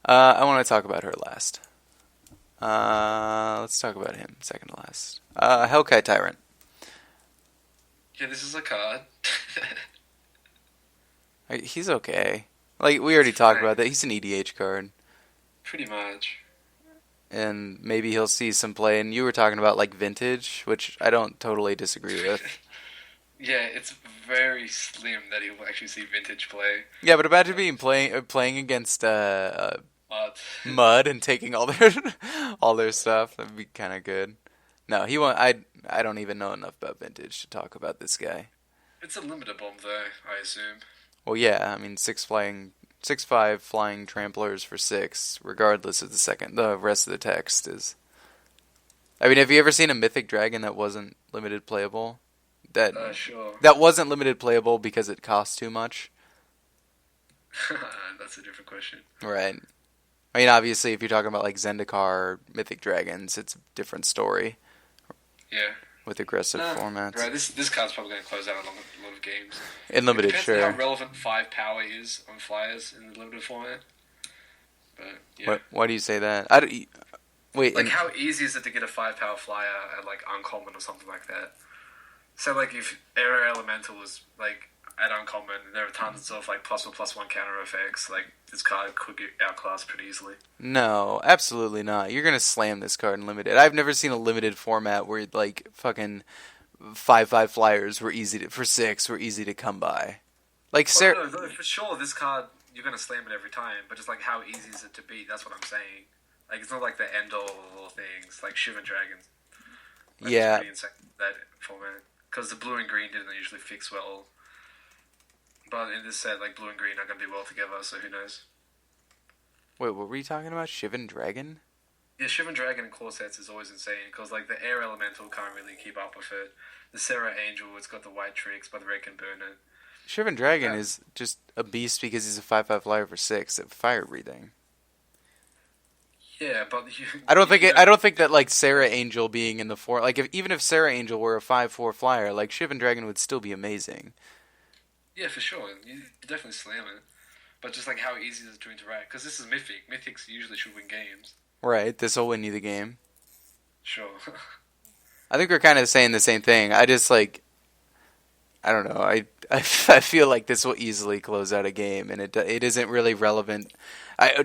I want to talk about her last. Let's talk about him second to last. Hellkite Tyrant. Yeah, this is a card. He's okay. Like we It's already talked fine, about that. He's an EDH card, pretty much. and maybe he'll see some play. And you were talking about like vintage, which I don't totally disagree with. Yeah, it's very slim that he will actually see vintage play. Yeah, but imagine But, being playing against but Mud and taking all their all their stuff. That'd be kind of good. No, he won't. I don't even know enough about vintage to talk about this guy. it's a limited bomb though, I assume. Well, yeah, I mean 6'5" flying tramplers for 6, regardless of the rest of the text is. I mean, have you ever seen a mythic dragon that wasn't limited playable? That Sure. that wasn't limited playable because it cost too much. That's a different question. Right. I mean, obviously, if you're talking about like Zendikar, mythic dragons, it's a different story Yeah. with aggressive Nah, formats. bro, this card's probably going to close out a lot of games. In It limited, depends on how sure. relevant 5 power is on flyers in the limited format. But, yeah. Why do you say that? I don't, wait, Like, how easy is it to get a 5 power flyer at, like, Uncommon or something like that? So, like, if Air Elemental is, like, at Uncommon, there are tons of, like, +1/+1 counter effects, like, this card could get outclassed pretty easily. no, absolutely not. You're gonna slam this card in limited. I've never seen a limited format where like fucking 5/5 flyers were easy to, for 6 were easy to come by. Like Oh, Sarah, no, for sure, this card, you're going to slam it every time, but just, like, how easy is it to beat? That's what I'm saying. Like, it's not like the end-all of all things, like Shivan Dragons. Like, it's yeah. pretty insane, that format. Because the blue and green didn't usually fix well. But in this set, like, blue and green are going to be well together, so who knows? Wait, what were you talking about? Shivan Dragon? Yeah, Shivan Dragon in core sets is always insane, because, like, the Air Elemental can't really keep up with it. The Serra Angel, it's got the white tricks, but the red can burn it. Shivan Dragon Yeah, is just a beast because he's a 5/5 flyer for 6 at fire breathing. yeah, but you, I don't if think you it, I don't... don't think that like Sarah Angel being in the four like if even if Sarah Angel were a 5/4 flyer, like Shivan Dragon would still be amazing. Yeah, for sure, you definitely slam it. But just, like, how easy is it to interact? Because this is Mythic. Mythics usually should win games. Right, this will win you the game. Sure. I think we're kind of saying the same thing. I just like I don't know. I feel like this will easily close out a game, and it isn't really relevant.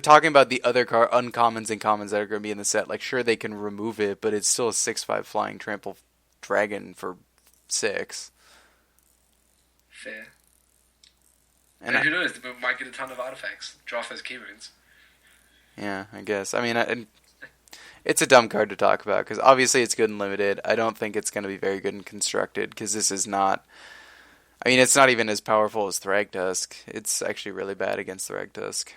Talking about the other uncommons and commons that are going to be in the set, like sure they can remove it, but it's still a 6/5 flying trample dragon for 6. Fair. And And who knows? We might get a ton of artifacts. Draft those key runes. yeah, I guess. I mean, it's a dumb card to talk about because obviously it's good and limited. I don't think it's going to be very good and constructed because this is not. I mean, it's not even as powerful as Thragtusk. It's actually really bad against Thragtusk.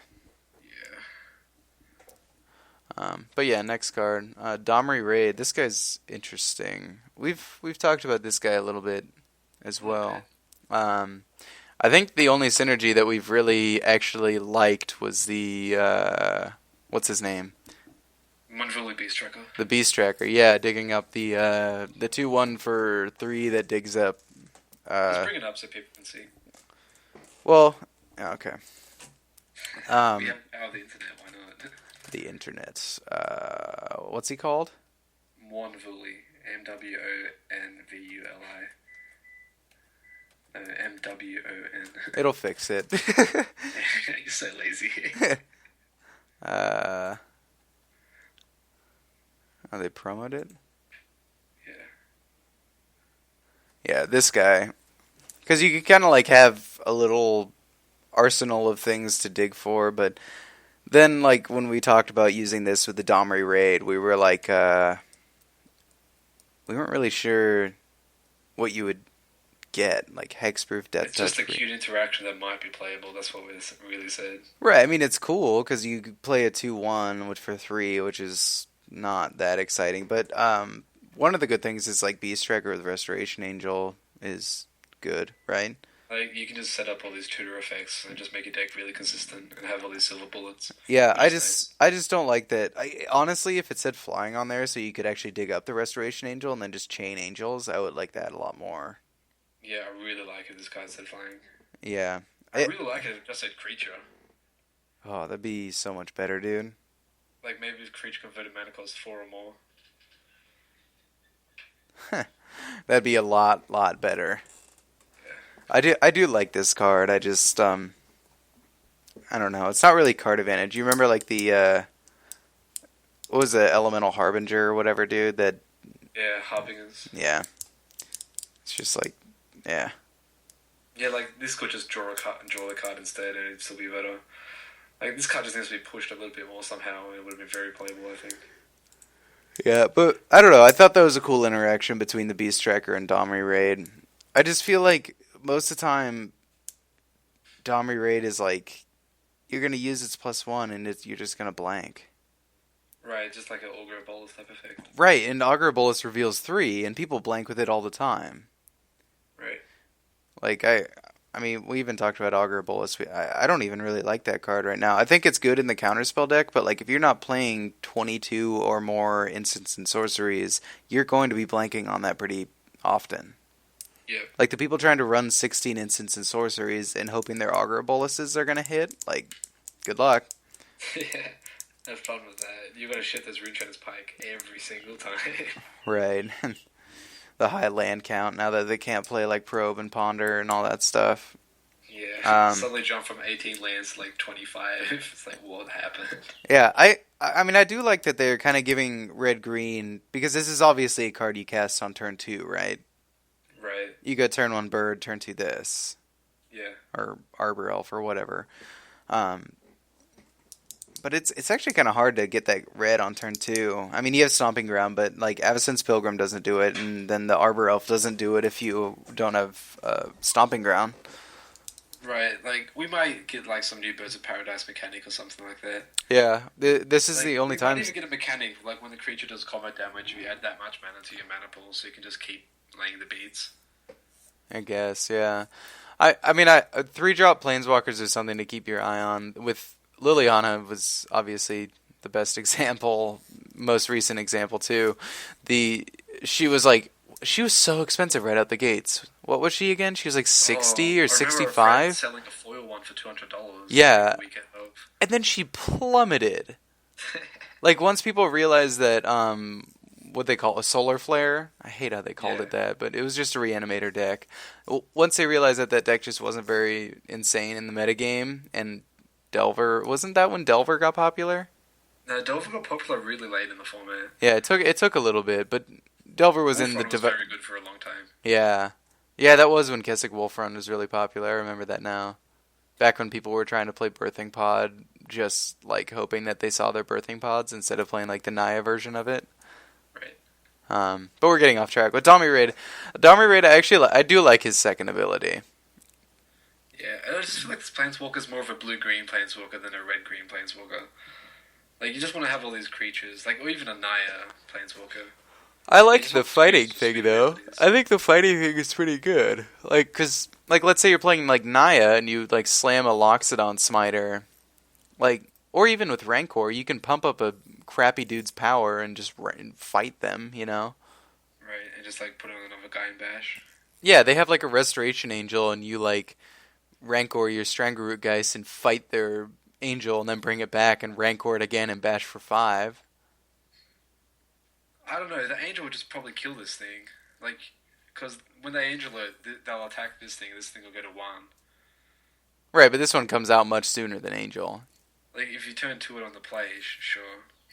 Yeah. But yeah, next card, Domri Raid. This guy's interesting. We've talked about this guy a little bit as A little well. bit. Um, I think the only synergy that we've really actually liked was the what's his name? Monvoli Beast Tracker. The Beast Tracker. Yeah, digging up the 2/1 for 3 that digs up. Let's Uh, bring it up so people can see. well, yeah, okay. We Um, have power of the internet, why not? the internet. What's he called? Monvoli. MWONVULI. MWON. It'll fix it. You're so lazy. uh, oh, they promoted it. Yeah. Yeah, this guy. Because you could kind of like have a little arsenal of things to dig for, but then like when we talked about using this with the Domri raid, we were like, we weren't really sure what you would get, like hexproof, death It's just touch a free. cute interaction that might be playable. That's what we really said. Right. I mean, it's cool because you could play a 2/1 which for 3, which is not that exciting. But one of the good things is like Beast Tracker with Restoration Angel is good, right? Like, you can just set up all these tutor effects and just make your deck really consistent and have all these silver bullets, Yeah, which is nice. I just don't like that. Honestly, if it said flying on there, so you could actually dig up the Restoration Angel and then just chain angels, I would like that a lot more. Yeah, I really like it. This card said flying. Yeah. I really like it. If it just said creature. Oh, that'd be so much better, dude. Like maybe if creature converted mana costs 4 or more. That'd be a lot better. I do like this card. I just I don't know. It's not really card advantage. You remember like the what was it, Elemental Harbinger or whatever, dude? That Yeah, Harbingers. yeah. It's just like yeah. Yeah, like this could just draw a card and draw the card instead, and it'd still be better. Like this card just needs to be pushed a little bit more somehow, and it would have been very playable, I think. Yeah, but I don't know. I thought that was a cool interaction between the Beast Tracker and Domri Raid. I just feel like most of the time Domri Raid is like you're gonna use its +1 and you're just gonna blank. Right, just like an Augur Bolus type effect. Right, and Augur Bolus reveals 3, and people blank with it all the time. Right. Like I mean, we even talked about Augur Bolus. I don't even really like that card right now. I think it's good in the counterspell deck, but like if you're not playing 22 or more instants and sorceries, you're going to be blanking on that pretty often. Yeah. Like the people trying to run 16 instants and sorceries and hoping their Augur Boluses are gonna hit, like, good luck. Yeah. That's the problem with that. You gotta shit this Rune Trainer's Pike every single time. Right. The high land count now that they can't play like Probe and Ponder and all that stuff. Yeah. Suddenly jump from 18 lands to like 25. It's like, what happened? Yeah, I mean I do like that they're kind of giving red green because this is obviously a card you cast on turn 2, right? Right. You go turn 1 bird, turn 2 this. Yeah. Or Arbor Elf or whatever. But it's actually kind of hard to get that red on turn 2. I mean, you have Stomping Ground, but like Avacyn's Pilgrim doesn't do it, and then the Arbor Elf doesn't do it if you don't have Stomping Ground. Right, like, we might get, like, some new Birds of Paradise mechanic or something like that. Yeah, this is like, the only time... We might even get a mechanic, like, when the creature does combat damage, you add that much mana to your mana pool, so you can just keep laying the beads. I guess, yeah. I mean, 3-drop Planeswalkers is something to keep your eye on. With Liliana was obviously the best example, most recent example, too. She was so expensive right out the gates. What was she again? She was like 60 or 65? Selling a foil one for $200. Yeah. The weekend of. And then she plummeted. Like once people realized that what they call a solar flare, I hate how they called it that, but it was just a reanimator deck. Once they realized that deck just wasn't very insane in the metagame, and Delver, wasn't that when Delver got popular? No, Delver got popular really late in the format. Yeah, it took a little bit, but Delver was in the very good for a long time. Yeah. Yeah, that was when Kessig Wolfrun was really popular. I remember that now. Back when people were trying to play Birthing Pod, just like hoping that they saw their Birthing Pods instead of playing like the Naya version of it. Right. But we're getting off track. With Domri Raid, I do like his second ability. Yeah, I just feel like this Planeswalker is more of a blue-green Planeswalker than a red-green Planeswalker. Like, you just want to have all these creatures, like, or even a Naya Planeswalker. I like the fighting thing, though. I think the fighting thing is pretty good. Like, cause, like, let's say you're playing, like, Naya, and you, like, slam a Loxodon Smiter. Like, or even with Rancor, you can pump up a crappy dude's power and just fight them, you know? Right, and just, like, put on another guy and bash. Yeah, they have, like, a Restoration Angel, and you, like, Rancor your Strangleroot Geist and fight their Angel, and then bring it back and Rancor it again and bash for 5. I don't know, the Angel would just probably kill this thing. Like, because when they Angel it, they'll attack this thing will go to 1. Right, but this one comes out much sooner than Angel. Like, if you turn to it on the play, sure.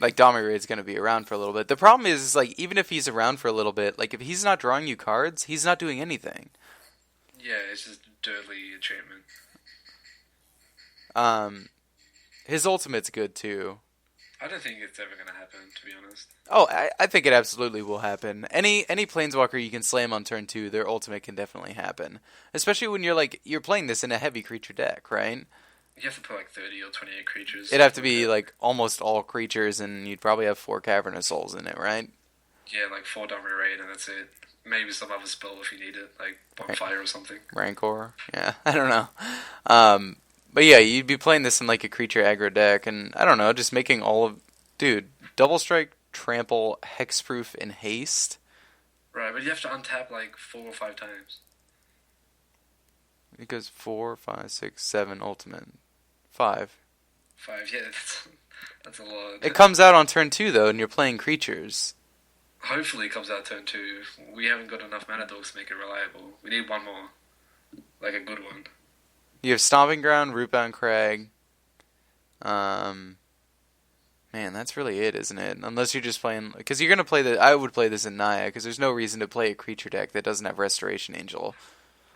Like, Domri Raid's going to be around for a little bit. The problem is, like, even if he's around for a little bit, like, if he's not drawing you cards, he's not doing anything. Yeah, it's just dirtly enchantment. His ultimate's good, too. I don't think it's ever going to happen, to be honest. Oh, I think it absolutely will happen. Any Planeswalker you can slam on turn 2, their ultimate can definitely happen. Especially when you're playing this in a heavy creature deck, right? You have to put like 30 or 28 creatures. It'd have to be like almost all creatures, and you'd probably have 4 Cavernous Souls in it, right? Yeah, like 4 Domri Raid, and that's it. Maybe some other spell if you need it, like Bonfire or something. Rancor? Yeah, I don't know. But yeah, you'd be playing this in like a creature aggro deck, and I don't know, just making all of... Dude, Double Strike, Trample, Hexproof, and Haste? Right, but you have to untap like 4 or 5 times. It goes 4, 5, 6, 7 ultimate. 5. 5. Yeah, that's a lot. It comes out on turn 2 though, and you're playing creatures. Hopefully, it comes out turn 2. We haven't got enough mana dogs to make it reliable. We need one more, like a good one. You have Stomping Ground, Rootbound Crag. Um, Man, that's really it, isn't it? Unless you're just playing, because you're gonna play the. I would play this in Naya because there's no reason to play a creature deck that doesn't have Restoration Angel.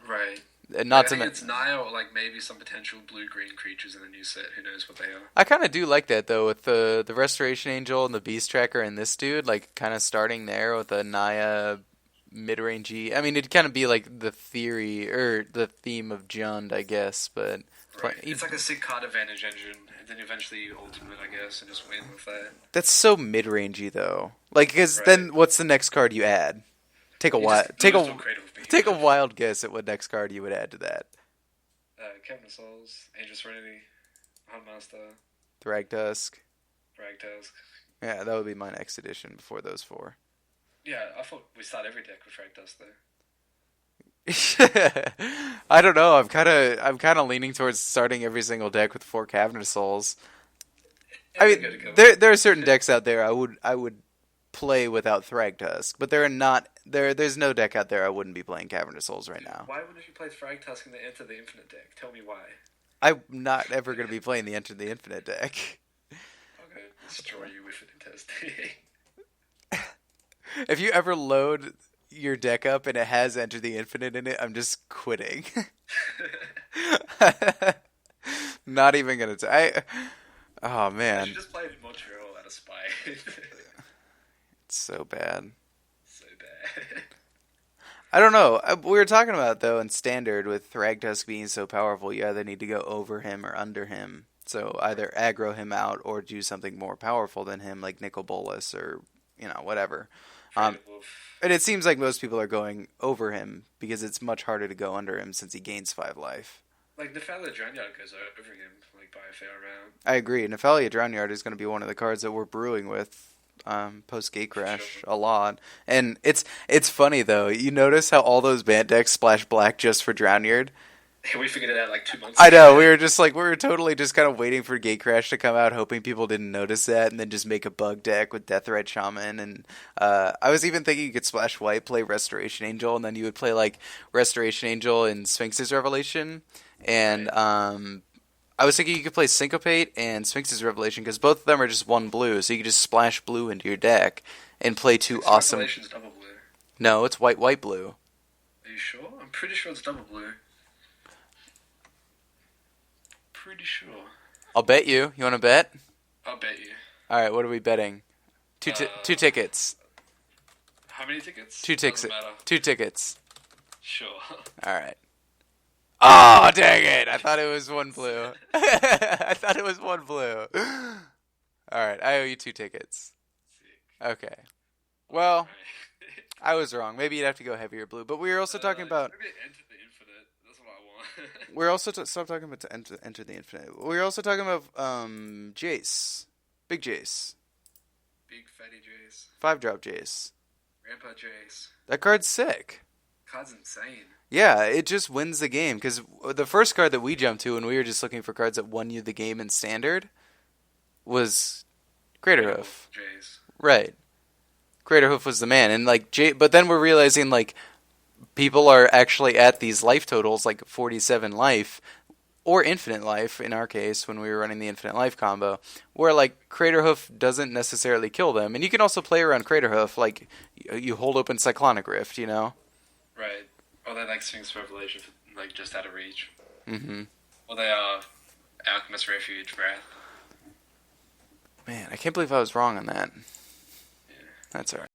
Right. And Like, not I to think mention, it's Naya or like maybe some potential blue-green creatures in the new set. Who knows what they are? I kind of do like that though with the Restoration Angel and the Beast Tracker and this dude, like kind of starting there with a Naya mid-rangey. I mean, it'd kind of be like the theory or the theme of Jund, I guess, but Right. It's like a sick card advantage engine, and then eventually you ultimate, I guess, and just win with that. that's so mid-rangey though. Like, because Right. then what's the next card you add? Take a You wild, just take lose a to creative being. take a wild guess at what next card you would add to that. Cabinet of Souls, Angel Serenity, Huntmaster, Thragtusk. Ragtask. Yeah, that would be my next edition before those four. Yeah, I thought we start every deck with Ragtask though. I don't know. I'm kind of leaning towards starting every single deck with 4 Cabinet Souls. I It's a mean, good cover. there are certain decks out there I would play without Thragtusk, but there are not there's no deck out there I wouldn't be playing Cabinet Souls right now. Why wouldn't you play Thragtusk in the Enter the Infinite deck? Tell me why. I'm not ever going to be playing the Enter the Infinite deck. I'm gonna destroy you with it in testing. If you ever load your deck up and it has Enter the Infinite in it, I'm just quitting. Not even gonna. Oh I man, should just play Montreal out of spite. it's so bad. So bad. I don't know. We were talking about it, though in Standard with Thragtusk being so powerful, you either need to go over him or under him. So either aggro him out or do something more powerful than him, like Nicol Bolas or whatever. Wolf. And it seems like most people are going over him because it's much harder to go under him since he gains 5 life. Like, Nephalia Dranyard goes over him, like, by a fair amount. I agree. Nephalia Drownyard is going to be one of the cards that we're brewing with post Gatecrash Sure. a lot. And it's funny, though. You notice how all those Bant decks splash black just for Drownyard? We figured it out like 2 months I ago. know. We were totally just kind of waiting for Gatecrash to come out, hoping people didn't notice that, and then just make a bug deck with Deathrite Shaman. And I was even thinking you could splash white, play Restoration Angel, and then you would play like Restoration Angel and Sphinx's Revelation. And I was thinking you could play Syncopate and Sphinx's Revelation because both of them are just 1 blue, so you could just splash blue into your deck and play 2 awesome. Revelation's double blue. No, it's white, white, blue. Are you sure? I'm pretty sure it's double blue. Pretty sure. I'll bet you. You want to bet? I'll bet you. All right. What are we betting? Two tickets. How many tickets? Two tickets. Doesn't matter. 2 tickets. Sure. All right. Oh, dang it. I thought it was 1 blue. I thought it was 1 blue. All right. I owe you 2 tickets. Sick. Okay. Well, Alright. I was wrong. Maybe you'd have to go heavier blue. But we were also talking about... Maybe Enter the Infinite. That's what I want. We're also... Stop talking about to enter the infinite. We're also talking about Jace. Big Jace. Big fatty Jace. 5-drop Jace. Grandpa Jace. That card's sick. Card's insane. Yeah, it just wins the game. Because the first card that we jumped to when we were just looking for cards that won you the game in Standard was Craterhoof. Jace. Right. Craterhoof was the man. And like but then we're realizing like people are actually at these life totals, like 47 life, or infinite life in our case when we were running the infinite life combo, where like Craterhoof doesn't necessarily kill them. And you can also play around Craterhoof, like you hold open Cyclonic Rift, you know? Right. Or they like Sphinx Revelation, for, like just out of reach. Mm-hmm. Or they are Alchemist Refuge, Wrath. Man, I can't believe I was wrong on that. Yeah. That's alright.